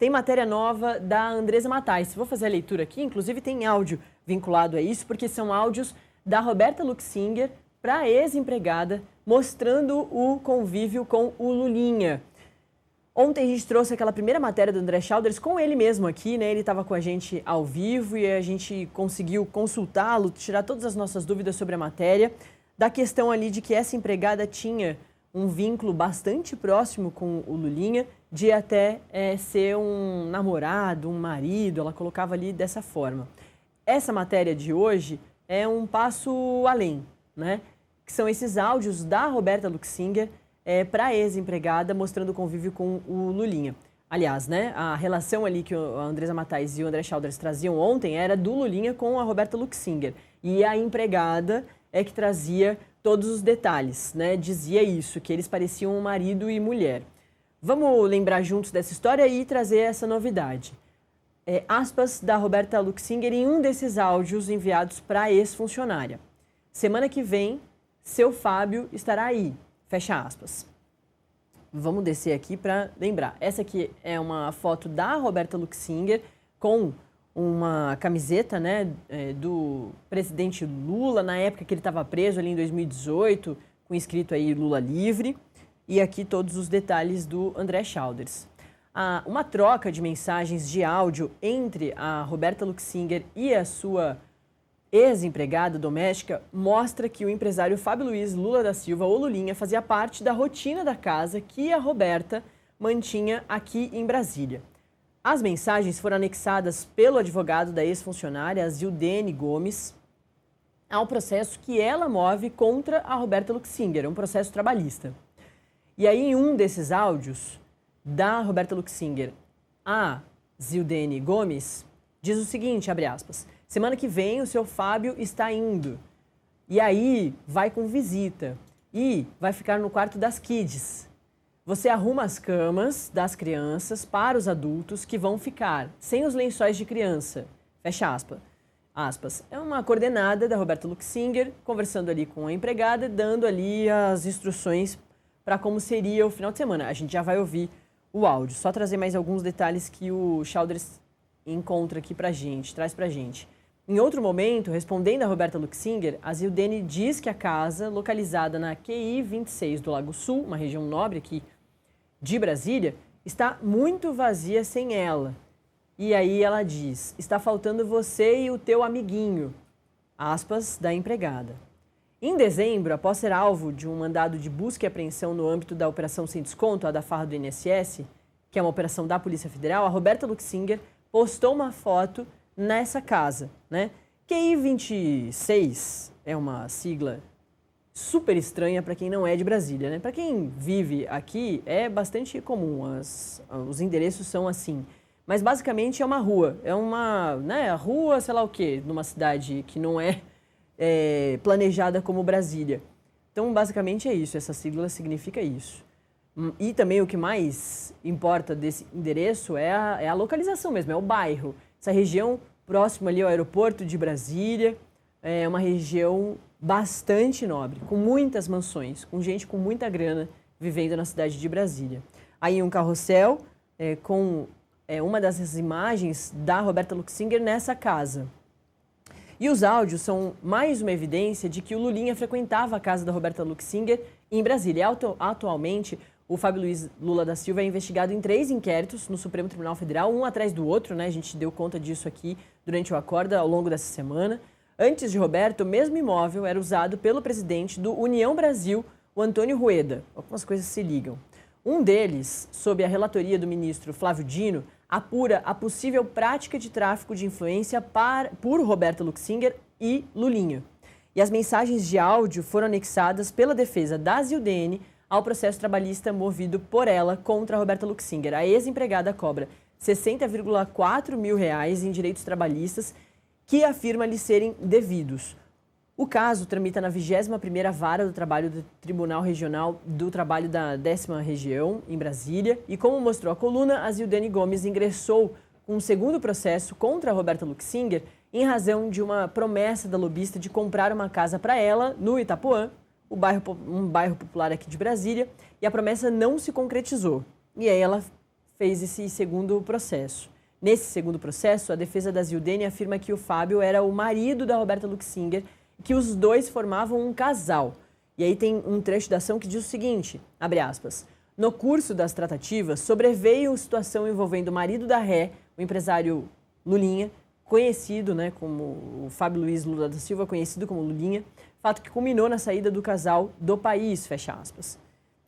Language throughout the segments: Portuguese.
tem matéria nova da Andresa Matais. Vou fazer a leitura aqui, inclusive tem áudio vinculado a isso, porque são áudios da Roberta Luxinger para a ex-empregada, mostrando o convívio com o Lulinha. Ontem a gente trouxe aquela primeira matéria do André Schauders com ele mesmo aqui, né? Ele estava com a gente ao vivo e a gente conseguiu consultá-lo, tirar todas as nossas dúvidas sobre a matéria, da questão ali de que essa empregada tinha um vínculo bastante próximo com o Lulinha, de até ser um namorado, um marido, ela colocava ali dessa forma. Essa matéria de hoje é um passo além, né? Que são esses áudios da Roberta Luxinger para a ex-empregada, mostrando o convívio com o Lulinha. Aliás, né, a relação ali que a Andresa Matais e o André Schauders traziam ontem era do Lulinha com a Roberta Luxinger. E a empregada é que trazia todos os detalhes, né? Dizia isso, que eles pareciam marido e mulher. Vamos lembrar juntos dessa história e trazer essa novidade. Aspas da Roberta Luxinger em um desses áudios enviados para a ex-funcionária. Semana que vem, seu Fábio estará aí. Fecha aspas. Vamos descer aqui para lembrar. Essa aqui é uma foto da Roberta Luxinger com uma camiseta, né, do presidente Lula, na época que ele estava preso ali em 2018, com escrito aí Lula livre. E aqui todos os detalhes do André Schauders. Uma troca de mensagens de áudio entre a Roberta Luxinger e a sua ex-empregada doméstica mostra que o empresário Fábio Luiz Lula da Silva, ou Lulinha, fazia parte da rotina da casa que a Roberta mantinha aqui em Brasília. As mensagens foram anexadas pelo advogado da ex-funcionária, Zildene Gomes, ao processo que ela move contra a Roberta Luxinger, um processo trabalhista. E aí, em um desses áudios da Roberta Luxinger, a Zildene Gomes diz o seguinte, abre aspas, semana que vem o seu Fábio está indo. E aí vai com visita. E vai ficar no quarto das kids. Você arruma as camas das crianças para os adultos que vão ficar sem os lençóis de criança. Fecha aspas. É uma coordenada da Roberta Luxinger, conversando ali com a empregada, dando ali as instruções para como seria o final de semana. A gente já vai ouvir o áudio. Só trazer mais alguns detalhes que o Schauders encontra aqui pra gente, traz pra gente. Em outro momento, respondendo a Roberta Luxinger, a Zildene diz que a casa, localizada na QI 26 do Lago Sul, uma região nobre aqui de Brasília, está muito vazia sem ela. E aí ela diz, está faltando você e o teu amiguinho, aspas, da empregada. Em dezembro, após ser alvo de um mandado de busca e apreensão no âmbito da Operação Sem Desconto, a da farra do INSS, que é uma operação da Polícia Federal, a Roberta Luxinger postou uma foto nessa casa, né? QI 26 é uma sigla super estranha para quem não é de Brasília, né? Para quem vive aqui é bastante comum, os endereços são assim. Mas basicamente é uma rua, rua, sei lá o quê, numa cidade que não é planejada como Brasília. Então, basicamente é isso, essa sigla significa isso. E também o que mais importa desse endereço é a localização mesmo, é o bairro. Essa região próxima ali ao aeroporto de Brasília é uma região bastante nobre, com muitas mansões, com gente com muita grana vivendo na cidade de Brasília. Aí um carrossel com uma dessas imagens da Roberta Luxinger nessa casa. E os áudios são mais uma evidência de que o Lulinha frequentava a casa da Roberta Luxinger em Brasília. Atualmente, o Fábio Luiz Lula da Silva é investigado em 3 inquéritos no Supremo Tribunal Federal, um atrás do outro, né? A gente deu conta disso aqui durante o Acorda ao longo dessa semana. Antes de Roberto, o mesmo imóvel era usado pelo presidente do União Brasil, o Antônio Rueda. Algumas coisas se ligam. Um deles, sob a relatoria do ministro Flávio Dino, apura a possível prática de tráfico de influência por Roberta Luxinger e Lulinha. E as mensagens de áudio foram anexadas pela defesa da Zildene ao processo trabalhista movido por ela contra a Roberta Luxinger. A ex-empregada cobra R$ 60,4 mil em direitos trabalhistas que afirma lhe serem devidos. O caso tramita na 21ª Vara do Trabalho do Tribunal Regional do Trabalho da 10ª Região, em Brasília, e como mostrou a coluna, a Zildene Gomes ingressou com um segundo processo contra a Roberta Luxinger em razão de uma promessa da lobista de comprar uma casa para ela no Itapuã, um bairro popular aqui de Brasília, e a promessa não se concretizou. E aí ela fez esse segundo processo. Nesse segundo processo, a defesa da Zildene afirma que o Fábio era o marido da Roberta Luxinger e que os dois formavam um casal. E aí tem um trecho da ação que diz o seguinte, abre aspas, no curso das tratativas, sobreveio situação envolvendo o marido da ré, o empresário Lulinha, conhecido como o Fábio Luiz Lula da Silva, conhecido como Lulinha, fato que culminou na saída do casal do país, fecha aspas.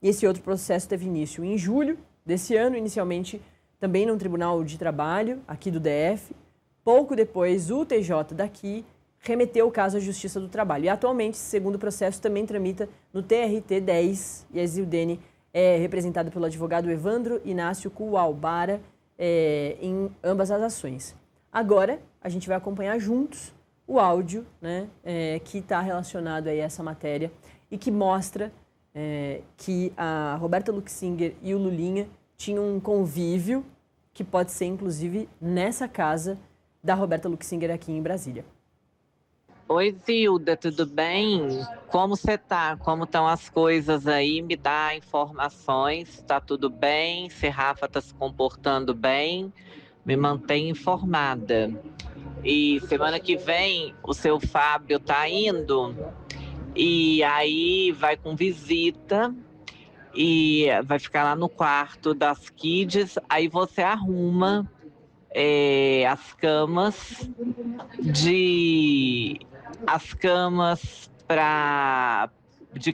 E esse outro processo teve início em julho desse ano, inicialmente também no Tribunal de Trabalho, aqui do DF. Pouco depois, o TJ daqui remeteu o caso à Justiça do Trabalho. E atualmente, esse segundo processo também tramita no TRT-10 e a Zildene é representada pelo advogado Evandro Inácio Kuwalbara em ambas as ações. Agora, a gente vai acompanhar juntos o áudio que está relacionado a essa matéria e que mostra que a Roberta Luxinger e o Lulinha tinham um convívio que pode ser, inclusive, nessa casa da Roberta Luxinger aqui em Brasília. Oi, Zilda, tudo bem? Como você tá? Como estão as coisas aí? Me dá informações, tá tudo bem? Se Rafa tá se comportando bem, me mantém informada. E semana que vem o seu Fábio tá indo e aí vai com visita e vai ficar lá no quarto das kids, aí você arruma as camas de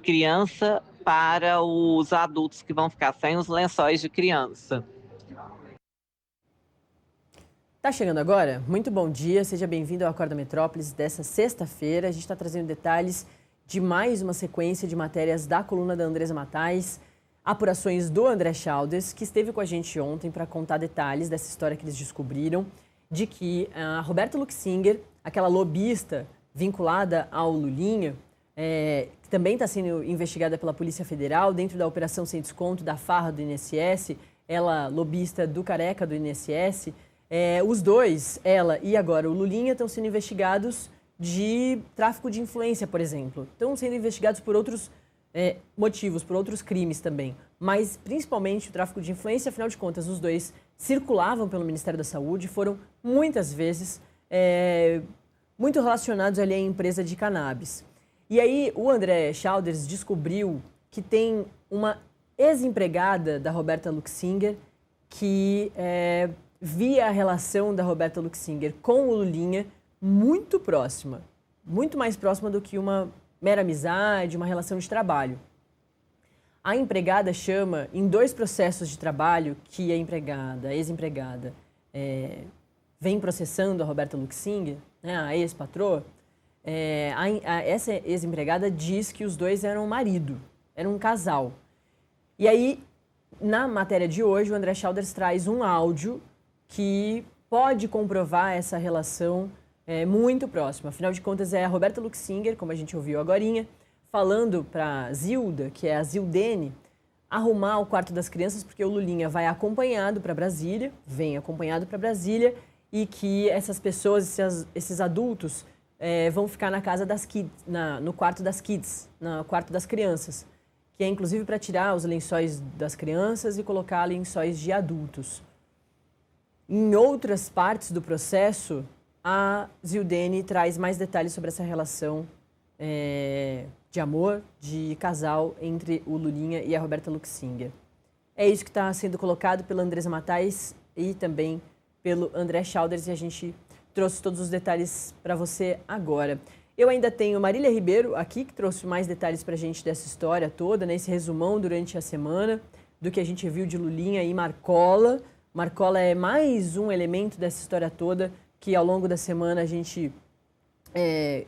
criança para os adultos que vão ficar sem os lençóis de criança. Tá chegando agora? Muito bom dia, seja bem-vindo ao Acorda Metrópolis dessa sexta-feira. A gente está trazendo detalhes de mais uma sequência de matérias da coluna da Andresa Matais, apurações do André Chaldes, que esteve com a gente ontem para contar detalhes dessa história que eles descobriram, de que a Roberta Luxinger, aquela lobista vinculada ao Lulinha, que também está sendo investigada pela Polícia Federal dentro da Operação Sem Desconto da farra do INSS, ela lobista do Careca do INSS, os dois, ela e agora o Lulinha, estão sendo investigados de tráfico de influência, por exemplo. Estão sendo investigados por outros motivos, por outros crimes também. Mas principalmente o tráfico de influência, afinal de contas, os dois circulavam pelo Ministério da Saúde, foram muitas vezes muito relacionados ali à empresa de cannabis. E aí o André Chaldes descobriu que tem uma ex-empregada da Roberta Luxinger que via a relação da Roberta Luxinger com o Lulinha muito próxima, muito mais próxima do que uma mera amizade, uma relação de trabalho. A empregada chama, em 2 processos de trabalho que a ex-empregada, vem processando a Roberta Luxinger, a ex-patroa, essa ex-empregada diz que os dois eram marido, eram um casal. E aí, na matéria de hoje, o André Chaldes traz um áudio que pode comprovar essa relação muito próxima. Afinal de contas, é a Roberta Luxinger, como a gente ouviu agorinha, falando para Zilda, que é a Zildene, arrumar o quarto das crianças, porque o Lulinha vai acompanhado para Brasília, vem acompanhado para Brasília, e que essas pessoas, esses adultos, vão ficar na casa das kids, no quarto das kids, no quarto das crianças, que é inclusive para tirar os lençóis das crianças e colocar lençóis de adultos. Em outras partes do processo, a Zildene traz mais detalhes sobre essa relação de amor, de casal entre o Lulinha e a Roberta Luxinger. É isso que está sendo colocado pela Andresa Matais e também pelo André Chaldes, e a gente trouxe todos os detalhes para você agora. Eu ainda tenho Marília Ribeiro aqui, que trouxe mais detalhes para a gente dessa história toda, nesse resumão durante a semana, do que a gente viu de Lulinha e Marcola. Marcola é mais um elemento dessa história toda que ao longo da semana a gente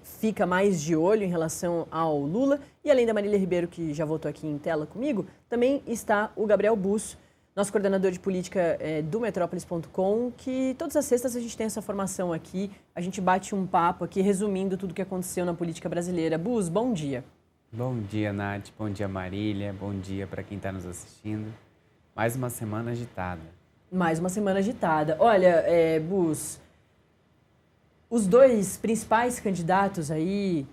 fica mais de olho em relação ao Lula. E além da Marília Ribeiro, que já voltou aqui em tela comigo, também está o Gabriel Busso, nosso coordenador de política do Metrópolis.com, que todas as sextas a gente tem essa formação aqui, a gente bate um papo aqui resumindo tudo o que aconteceu na política brasileira. Bus, bom dia. Bom dia, Nath. Bom dia, Marília. Bom dia para quem está nos assistindo. Mais uma semana agitada. Mais uma semana agitada. Olha, Bus, os 2 principais candidatos aí